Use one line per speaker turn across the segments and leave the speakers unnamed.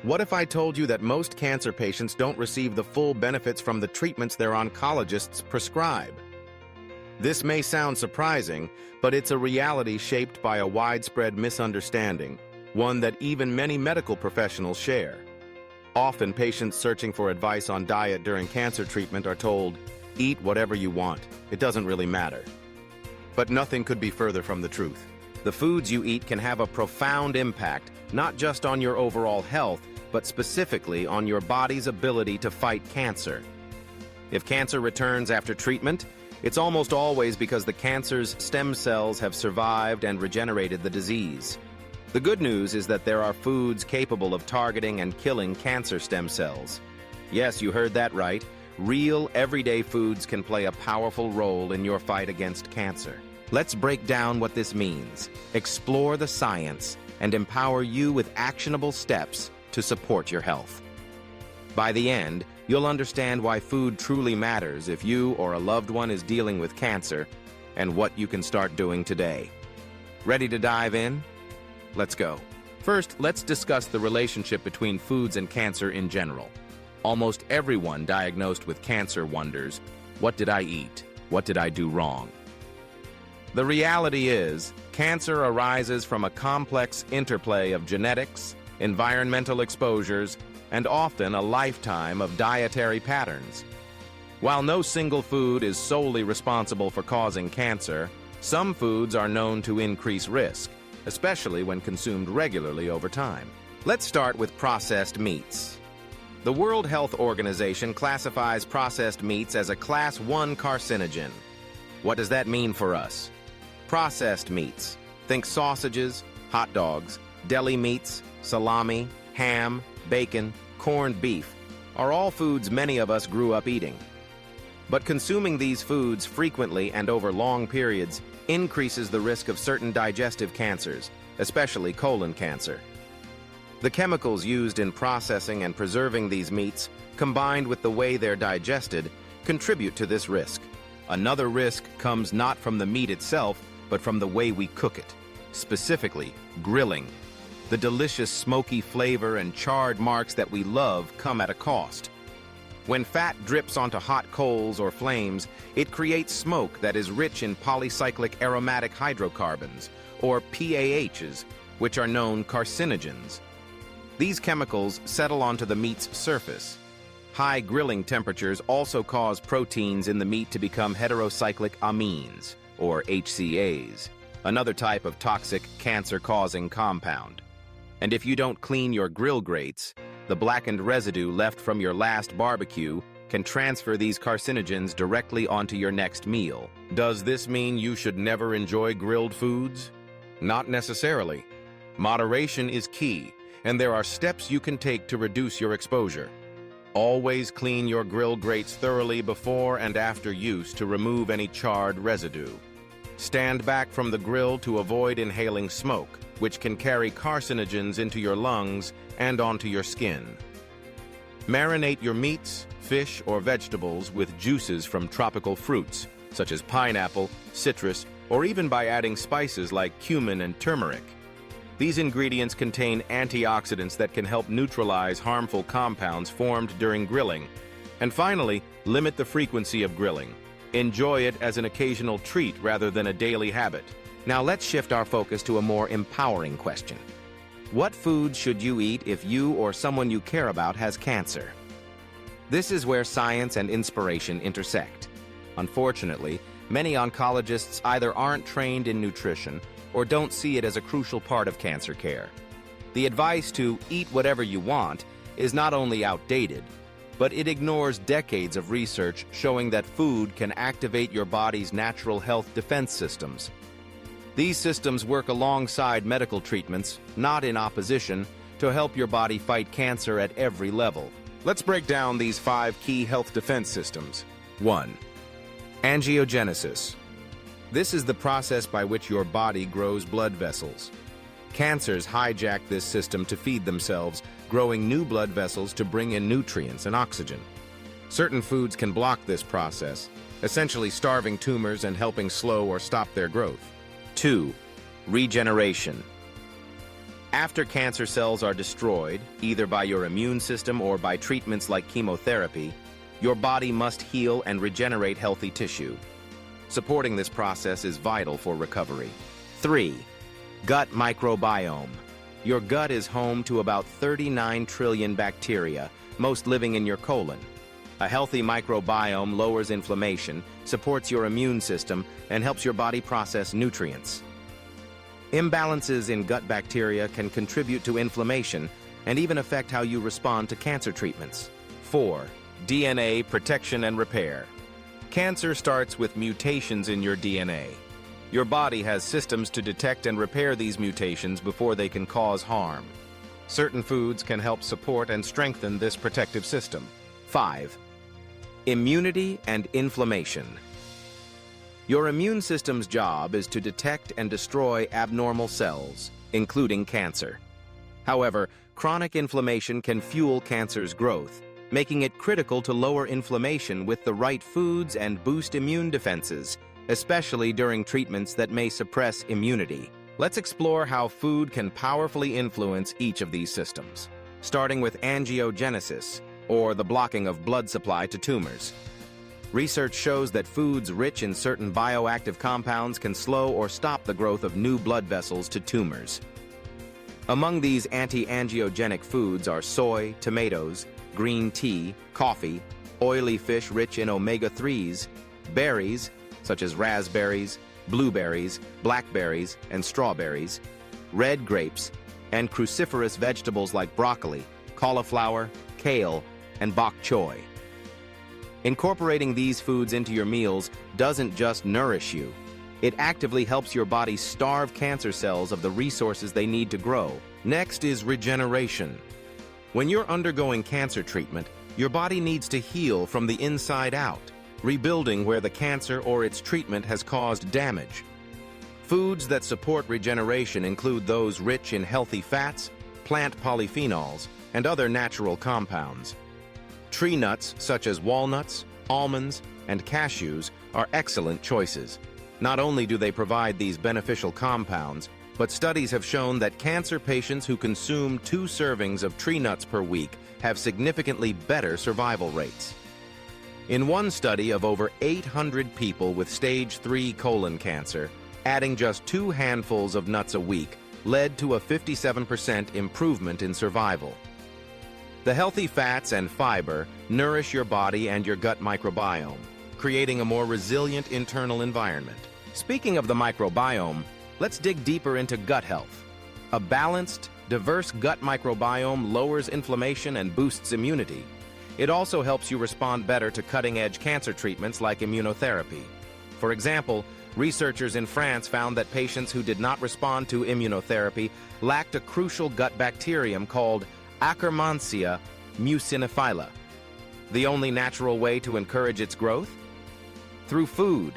What if I told you that most cancer patients don't receive the full benefits from the treatments their oncologists prescribe? This may sound surprising, but it's a reality shaped by a widespread misunderstanding, one that even many medical professionals share. Often, patients searching for advice on diet during cancer treatment are told, "Eat whatever you want, it doesn't really matter." But nothing could be further from the truth. The foods you eat can have a profound impact, not just on your overall health, but specifically on your body's ability to fight cancer. If cancer returns after treatment, it's almost always because the cancer's stem cells have survived and regenerated the disease. The good news is that there are foods capable of targeting and killing cancer stem cells. Yes, you heard that right. Real, everyday foods can play a powerful role in your fight against cancer. Let's break down what this means, explore the science, and empower you with actionable steps to support your health. By the end, you'll understand why food truly matters if you or a loved one is dealing with cancer, and what you can start doing today. Ready to dive in? Let's go. First, let's discuss the relationship between foods and cancer in general. Almost everyone diagnosed with cancer wonders, what did I eat? What did I do wrong? The reality is, cancer arises from a complex interplay of genetics, environmental exposures, and often a lifetime of dietary patterns. While no single food is solely responsible for causing cancer, some foods are known to increase risk, especially when consumed regularly over time. Let's start with processed meats. The World Health Organization classifies processed meats as a Class 1 carcinogen. What does that mean for us? Processed meats. Think sausages, hot dogs, deli meats, salami, ham, bacon, corned beef are all foods many of us grew up eating. But consuming these foods frequently and over long periods increases the risk of certain digestive cancers, especially colon cancer. The chemicals used in processing and preserving these meats, combined with the way they're digested, contribute to this risk. Another risk comes not from the meat itself, but from the way we cook it, specifically grilling. The delicious smoky flavor and charred marks that we love come at a cost. When fat drips onto hot coals or flames, it creates smoke that is rich in polycyclic aromatic hydrocarbons, or PAHs, which are known carcinogens. These chemicals settle onto the meat's surface. High grilling temperatures also cause proteins in the meat to become heterocyclic amines, or HCAs, another type of toxic cancer-causing compound. And if you don't clean your grill grates, the blackened residue left from your last barbecue can transfer these carcinogens directly onto your next meal. Does this mean you should never enjoy grilled foods? Not necessarily. Moderation is key, and there are steps you can take to reduce your exposure. Always clean your grill grates thoroughly before and after use to remove any charred residue. Stand back from the grill to avoid inhaling smoke, which can carry carcinogens into your lungs and onto your skin. Marinate your meats, fish, or vegetables with juices from tropical fruits, such as pineapple, citrus, or even by adding spices like cumin and turmeric. These ingredients contain antioxidants that can help neutralize harmful compounds formed during grilling. And finally, limit the frequency of grilling. Enjoy it as an occasional treat rather than a daily habit. Now let's shift our focus to a more empowering question. What foods should you eat if you or someone you care about has cancer? This is where science and inspiration intersect. Unfortunately, many oncologists either aren't trained in nutrition or don't see it as a crucial part of cancer care. The advice to eat whatever you want is not only outdated, but it ignores decades of research showing that food can activate your body's natural health defense systems. These systems work alongside medical treatments, not in opposition, to help your body fight cancer at every level. Let's break down these 5 key health defense systems. 1. Angiogenesis. This is the process by which your body grows blood vessels. Cancers hijack this system to feed themselves, growing new blood vessels to bring in nutrients and oxygen. Certain foods can block this process, essentially starving tumors and helping slow or stop their growth. 2. Regeneration. After cancer cells are destroyed, either by your immune system or by treatments like chemotherapy, your body must heal and regenerate healthy tissue. Supporting this process is vital for recovery. 3. Gut microbiome. Your gut is home to about 39 trillion bacteria, most living in your colon. A healthy microbiome lowers inflammation, supports your immune system, and helps your body process nutrients. Imbalances in gut bacteria can contribute to inflammation and even affect how you respond to cancer treatments. 4. DNA protection and repair. Cancer starts with mutations in your DNA. Your body has systems to detect and repair these mutations before they can cause harm. Certain foods can help support and strengthen this protective system. 5. Immunity and inflammation. Your immune system's job is to detect and destroy abnormal cells, including cancer. However, chronic inflammation can fuel cancer's growth, making it critical to lower inflammation with the right foods and boost immune defenses, especially during treatments that may suppress immunity. Let's explore how food can powerfully influence each of these systems, starting with angiogenesis, or the blocking of blood supply to tumors. Research shows that foods rich in certain bioactive compounds can slow or stop the growth of new blood vessels to tumors. Among these anti-angiogenic foods are soy, tomatoes, green tea, coffee, oily fish rich in omega-3s, berries, such as raspberries, blueberries, blackberries, and strawberries, red grapes, and cruciferous vegetables like broccoli, cauliflower, kale, and bok choy. Incorporating these foods into your meals doesn't just nourish you. It actively helps your body starve cancer cells of the resources they need to grow. Next is regeneration. When you're undergoing cancer treatment, your body needs to heal from the inside out, rebuilding where the cancer or its treatment has caused damage. Foods that support regeneration include those rich in healthy fats, plant polyphenols, and other natural compounds. Tree nuts such as walnuts, almonds, and cashews are excellent choices. Not only do they provide these beneficial compounds, but studies have shown that cancer patients who consume 2 servings of tree nuts per week have significantly better survival rates. In one study of over 800 people with stage 3 colon cancer, adding just 2 handfuls of nuts a week led to a 57% improvement in survival. The healthy fats and fiber nourish your body and your gut microbiome, creating a more resilient internal environment. Speaking of the microbiome, let's dig deeper into gut health. A balanced, diverse gut microbiome lowers inflammation and boosts immunity. It also helps you respond better to cutting-edge cancer treatments like immunotherapy. For example, researchers in France found that patients who did not respond to immunotherapy lacked a crucial gut bacterium called Akkermansia muciniphila. The only natural way to encourage its growth? Through food.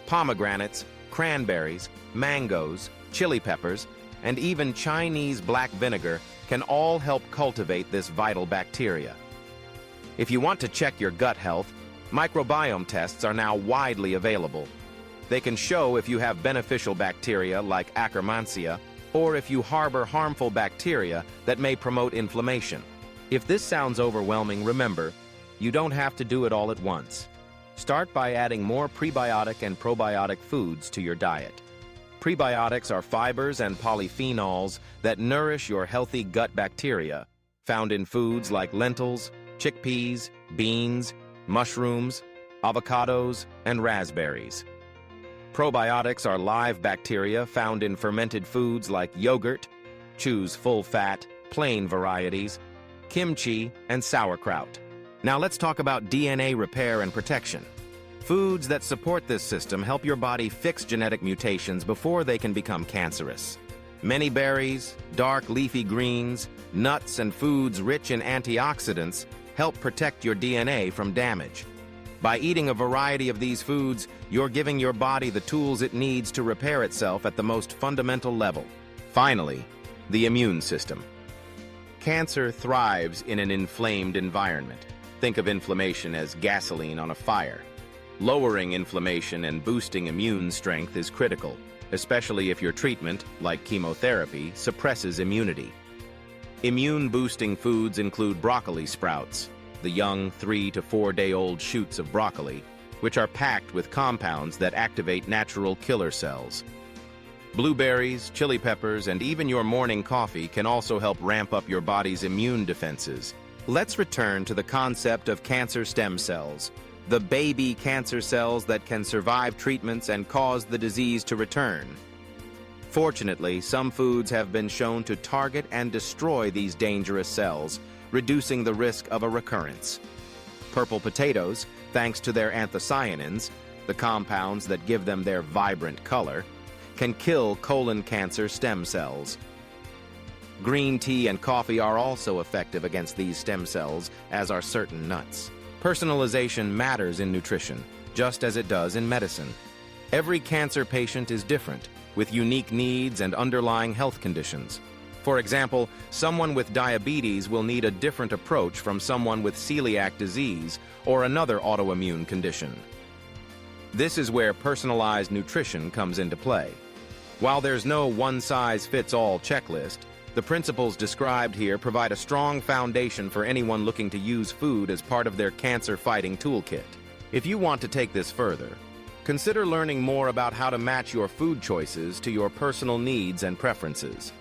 Pomegranates, cranberries, mangoes, chili peppers, and even Chinese black vinegar can all help cultivate this vital bacteria. If you want to check your gut health, microbiome tests are now widely available. They can show if you have beneficial bacteria like Akkermansia, or if you harbor harmful bacteria that may promote inflammation. If this sounds overwhelming, remember, you don't have to do it all at once. Start by adding more prebiotic and probiotic foods to your diet. Prebiotics are fibers and polyphenols that nourish your healthy gut bacteria, found in foods like lentils, chickpeas, beans, mushrooms, avocados, and raspberries. Probiotics are live bacteria found in fermented foods like yogurt, choose full-fat, plain varieties, kimchi, and sauerkraut. Now let's talk about DNA repair and protection. Foods that support this system help your body fix genetic mutations before they can become cancerous. Many berries, dark leafy greens, nuts, and foods rich in antioxidants help protect your DNA from damage. By eating a variety of these foods, you're giving your body the tools it needs to repair itself at the most fundamental level. Finally, the immune system. Cancer thrives in an inflamed environment. Think of inflammation as gasoline on a fire. Lowering inflammation and boosting immune strength is critical. especially if your treatment, like chemotherapy, suppresses immunity. Immune-boosting foods include broccoli sprouts, the young 3 to 4 day old shoots of broccoli, which are packed with compounds that activate natural killer cells. Blueberries, chili peppers, and even your morning coffee can also help ramp up your body's immune defenses. Let's return to the concept of cancer stem cells, the baby cancer cells that can survive treatments and cause the disease to return. Fortunately, some foods have been shown to target and destroy these dangerous cells, reducing the risk of a recurrence. Purple potatoes, thanks to their anthocyanins, the compounds that give them their vibrant color, can kill colon cancer stem cells. Green tea and coffee are also effective against these stem cells, as are certain nuts. Personalization matters in nutrition, just as it does in medicine. Every cancer patient is different, with unique needs and underlying health conditions. For example, someone with diabetes will need a different approach from someone with celiac disease or another autoimmune condition. This is where personalized nutrition comes into play. While there's no one-size-fits-all checklist, the principles described here provide a strong foundation for anyone looking to use food as part of their cancer-fighting toolkit. If you want to take this further, consider learning more about how to match your food choices to your personal needs and preferences.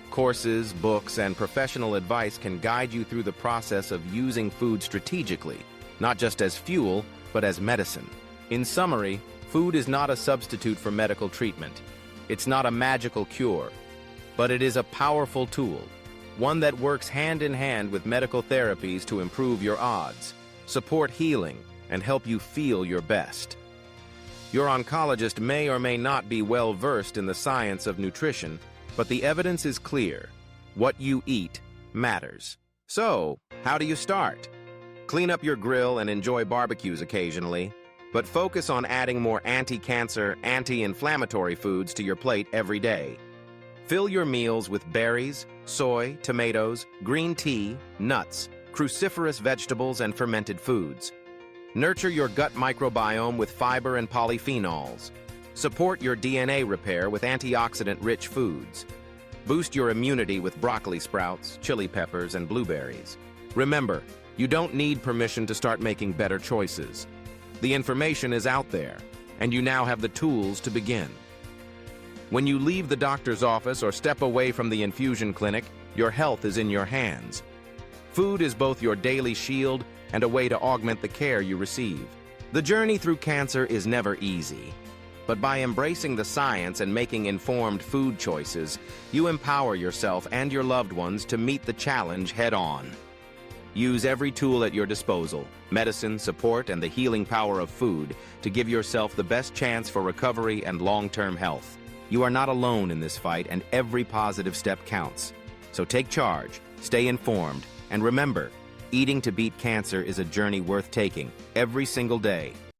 Courses, books, and professional advice can guide you through the process of using food strategically, not just as fuel, but as medicine. In summary, food is not a substitute for medical treatment. It's not a magical cure, but it is a powerful tool, one that works hand in hand with medical therapies to improve your odds, support healing, and help you feel your best. Your oncologist may or may not be well versed in the science of nutrition, but the evidence is clear. What you eat matters. So, how do you start? Clean up your grill and enjoy barbecues occasionally, but focus on adding more anti-cancer, anti-inflammatory foods to your plate every day. Fill your meals with berries, soy, tomatoes, green tea, nuts, cruciferous vegetables, and fermented foods. Nurture your gut microbiome with fiber and polyphenols. Support your DNA repair with antioxidant-rich foods. Boost your immunity with broccoli sprouts, chili peppers, and blueberries. Remember, you don't need permission to start making better choices. The information is out there, and you now have the tools to begin. When you leave the doctor's office or step away from the infusion clinic, your health is in your hands. Food is both your daily shield and a way to augment the care you receive. The journey through cancer is never easy, but by embracing the science and making informed food choices, you empower yourself and your loved ones to meet the challenge head-on. Use every tool at your disposal, medicine, support, and the healing power of food to give yourself the best chance for recovery and long-term health. You are not alone in this fight, and every positive step counts. So take charge, stay informed, and remember, eating to beat cancer is a journey worth taking every single day.